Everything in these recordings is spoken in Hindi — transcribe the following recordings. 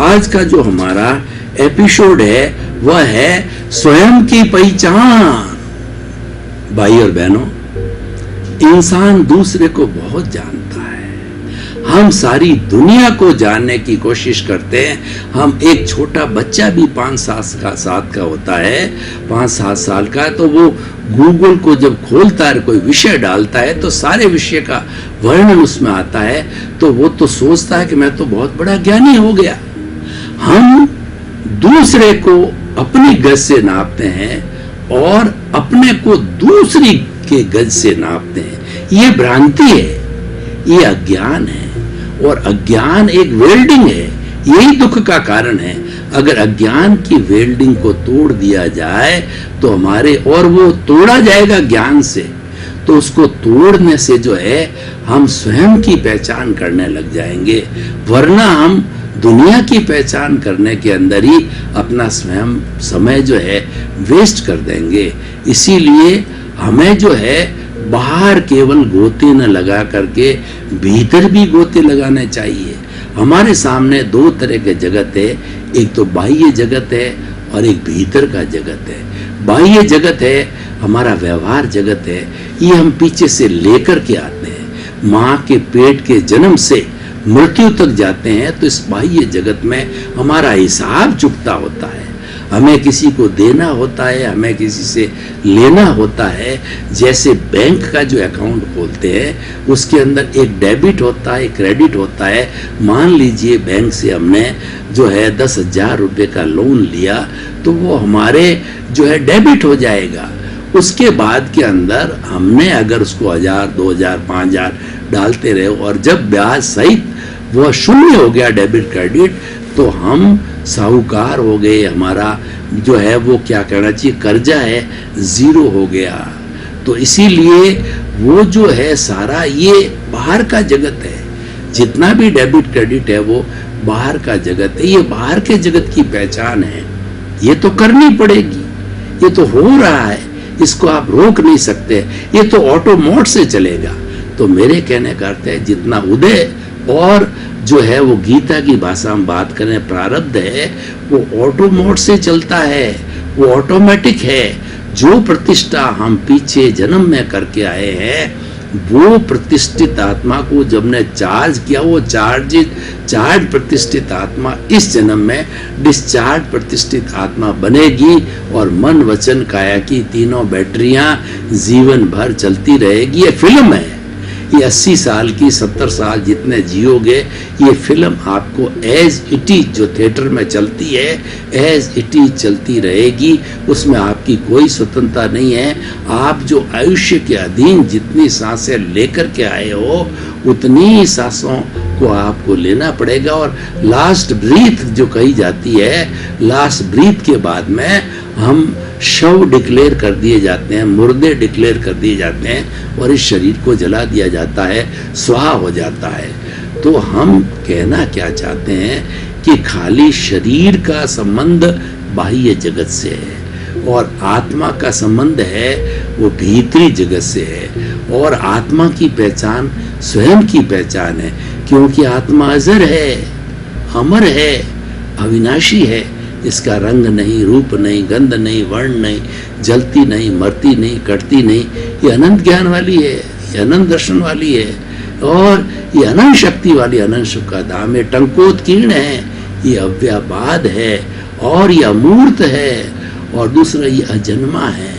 आज का जो हमारा एपिसोड है वह है स्वयं की पहचान। भाई और बहनों, इंसान दूसरे को बहुत जानता है। हम सारी दुनिया को जानने की कोशिश करते हैं। हम एक छोटा बच्चा भी 5-7 का होता है, 5-7 साल का, तो वो गूगल को जब खोलता है, कोई विषय डालता है तो सारे विषय का वर्णन उसमें आता है, तो वो तो सोचता है कि मैं तो बहुत बड़ा ज्ञानी हो गया। हम दूसरे को अपनी गज से नापते हैं और अपने को दूसरी के गज से नापते हैं। ये भ्रांति है, ये अज्ञान है, और अज्ञान एक वेल्डिंग है। यही दुख का कारण है। अगर अज्ञान की वेल्डिंग को तोड़ दिया जाए तो हमारे, और वो तोड़ा जाएगा ज्ञान से, तो उसको तोड़ने से जो है हम स्वयं की पहचान करने लग जाएंगे। वरना हम दुनिया की पहचान करने के अंदर ही अपना स्वयं समय जो है वेस्ट कर देंगे। इसीलिए हमें जो है बाहर केवल गोते न लगा करके भीतर भी गोते लगाने चाहिए। हमारे सामने दो तरह के जगत है, एक तो बाह्य जगत है और एक भीतर का जगत है। बाह्य जगत है हमारा व्यवहार जगत है, ये हम पीछे से लेकर के आते हैं। माँ के पेट के जन्म से मृत्यु तक जाते हैं, तो इस बाह्य जगत में हमारा हिसाब चुकता होता है। हमें किसी को देना होता है, हमें किसी से लेना होता है। जैसे बैंक का जो अकाउंट खोलते हैं उसके अंदर एक डेबिट होता है, एक क्रेडिट होता है। मान लीजिए बैंक से हमने जो है 10,000 रुपये का लोन लिया, तो वो हमारे जो है डेबिट हो जाएगा। उसके बाद के अंदर हमने अगर उसको 1,000, 2,000, 5,000 डालते रहे और जब ब्याज सहित वह शून्य हो गया डेबिट क्रेडिट, तो हम साहूकार हो गए। हमारा जो है वो क्या कहना चाहिए, कर्जा है, जीरो हो गया। तो इसीलिए वो जो है सारा ये बाहर का जगत है। जितना भी डेबिट क्रेडिट है वो बाहर का जगत है। ये बाहर के जगत की पहचान है, ये तो करनी पड़ेगी, ये तो हो रहा है, इसको आप रोक नहीं सकते, ये तो ऑटो मोड से चलेगा। तो मेरे कहने का अर्थ है जितना उदय और जो है वो गीता की भाषा में बात करें प्रारब्ध है, वो ऑटो मोड से चलता है, वो ऑटोमेटिक है। जो प्रतिष्ठा हम पीछे जन्म में करके आए हैं, वो प्रतिष्ठित आत्मा को जब ने चार्ज किया, वो चार्ज प्रतिष्ठित आत्मा इस जन्म में डिस्चार्ज प्रतिष्ठित आत्मा बनेगी और मन वचन काया की तीनों बैटरियां जीवन भर चलती रहेगी। ये फिल्म है, ये 80 साल की, 70 साल जितने जियोगे, ये फिल्म आपको एज इट इज जो थिएटर में चलती है एज इट इज चलती रहेगी। उसमें आपकी कोई स्वतंत्रता नहीं है। आप जो आयुष्य के अधीन जितनी सांसें लेकर के आए हो उतनी सांसों को आपको लेना पड़ेगा। और लास्ट ब्रीथ जो कही जाती है, लास्ट ब्रीथ के बाद में हम शव डिक्लेयर कर दिए जाते हैं, मुर्दे डिक्लेयर कर दिए जाते हैं और इस शरीर को जला दिया जाता है, स्वाहा हो जाता है। तो हम कहना क्या चाहते हैं कि खाली शरीर का संबंध बाह्य जगत से है और आत्मा का संबंध है वो भीतरी जगत से है। और आत्मा की पहचान स्वयं की पहचान है, क्योंकि आत्मा अजर है, अमर है, अविनाशी है। इसका रंग नहीं, रूप नहीं, गंध नहीं, वर्ण नहीं, जलती नहीं, मरती नहीं, कटती नहीं। ये अनंत ज्ञान वाली है, ये अनंत दर्शन वाली है और ये अनंत शक्ति वाली, अनंत सुख का धाम है। टंकोत्कीर्ण है, ये अव्याबाद है और ये अमूर्त है। और दूसरा ये अजन्मा है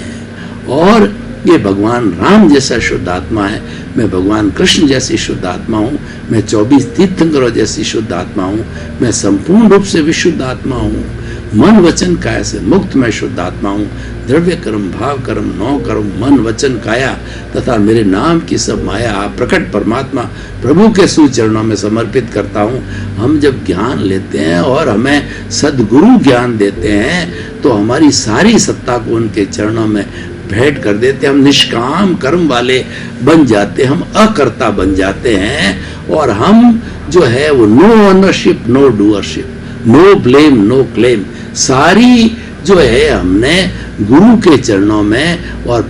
और ये भगवान राम जैसा शुद्ध आत्मा है। मैं भगवान कृष्ण जैसी शुद्ध आत्मा हूँ, मैं 24 तीर्थंकरों जैसी शुद्ध आत्मा हूँ, मैं संपूर्ण रूप से विशुद्ध आत्मा हूँ। मन वचन काया से मुक्त मैं शुद्ध आत्मा हूँ। द्रव्य कर्म, भाव कर्म, नौ कर्म, मन वचन काया तथा मेरे नाम की सब माया आप प्रकट परमात्मा प्रभु के सुचरणों में समर्पित करता हूँ। हम जब ज्ञान लेते हैं और हमें सदगुरु ज्ञान देते हैं तो हमारी सारी सत्ता को उनके चरणों में भेंट कर देते हैं। हम निष्काम कर्म वाले बन जाते हैं, हम अकर्ता बन जाते हैं और हम जो है वो no ownership, no doership, no blame, no claim, सारी जो है हमने गुरु के चरणों में और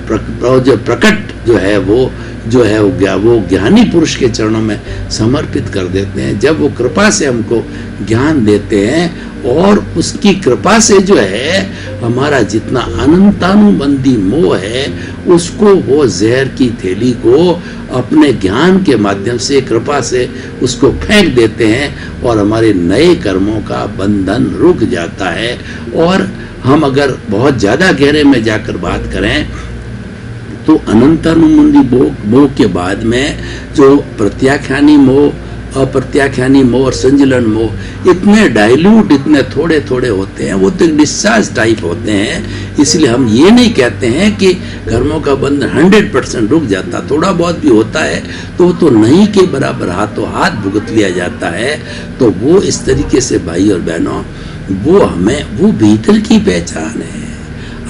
जो प्रकट जो है वो जो है वो ज्ञानी पुरुष के चरणों में समर्पित कर देते हैं। जब वो कृपा से हमको ज्ञान देते हैं और उसकी कृपा से जो है हमारा जितना अनंतानुबंधी मोह है उसको वो जहर की थैली को अपने ज्ञान के माध्यम से कृपा से उसको फेंक देते हैं और हमारे नए कर्मों का बंधन रुक जाता है। और हम अगर बहुत ज्यादा गहरे में जाकर बात करें तो अनंतानुबंधी मोह के बाद में जो प्रत्याख्यानी मोह, अप्रत्याख्यानी मोह और संजलन मोह इतने डाइल्यूट, इतने थोड़े थोड़े होते हैं, वो तो डिस्चार्ज टाइप होते हैं। इसलिए हम ये नहीं कहते हैं कि कर्मों का बंधन 100% रुक जाता, थोड़ा बहुत भी होता है तो नहीं के बराबर हाथों हाथ भुगत लिया जाता है। तो वो इस तरीके से भाई और बहनों वो भीतर की पहचान है।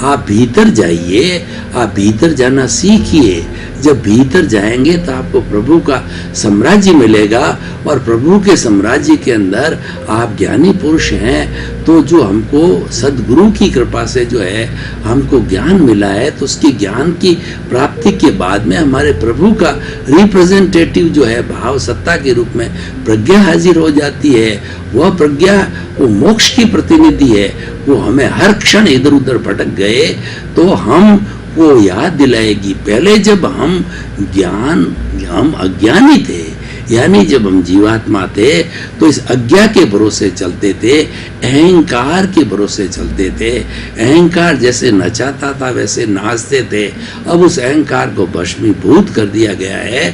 आप भीतर जाइए, आप भीतर जाना सीखिए। जब भीतर जाएंगे तो आपको प्रभु का साम्राज्य मिलेगा और प्रभु के साम्राज्य के अंदर आप ज्ञानी पुरुष हैं। तो जो हमको सदगुरु की कृपा से जो है हमको ज्ञान मिला है, तो उसकी ज्ञान की प्राप्ति के बाद में हमारे प्रभु का रिप्रेजेंटेटिव जो है भाव सत्ता के रूप में प्रज्ञा हाजिर हो जाती है। वह प्रज्ञा वो मोक्ष की प्रतिनिधि है। वो हमें हर क्षण इधर उधर भटक गए तो हम वो याद दिलाएगी। पहले जब हम अज्ञानी थे, यानी जब हम जीवात्मा थे, तो इस अज्ञा के भरोसे चलते थे, अहंकार के भरोसे चलते थे। अहंकार जैसे नचाता था वैसे नाचते थे। अब उस अहंकार को भस्मीभूत कर दिया गया है।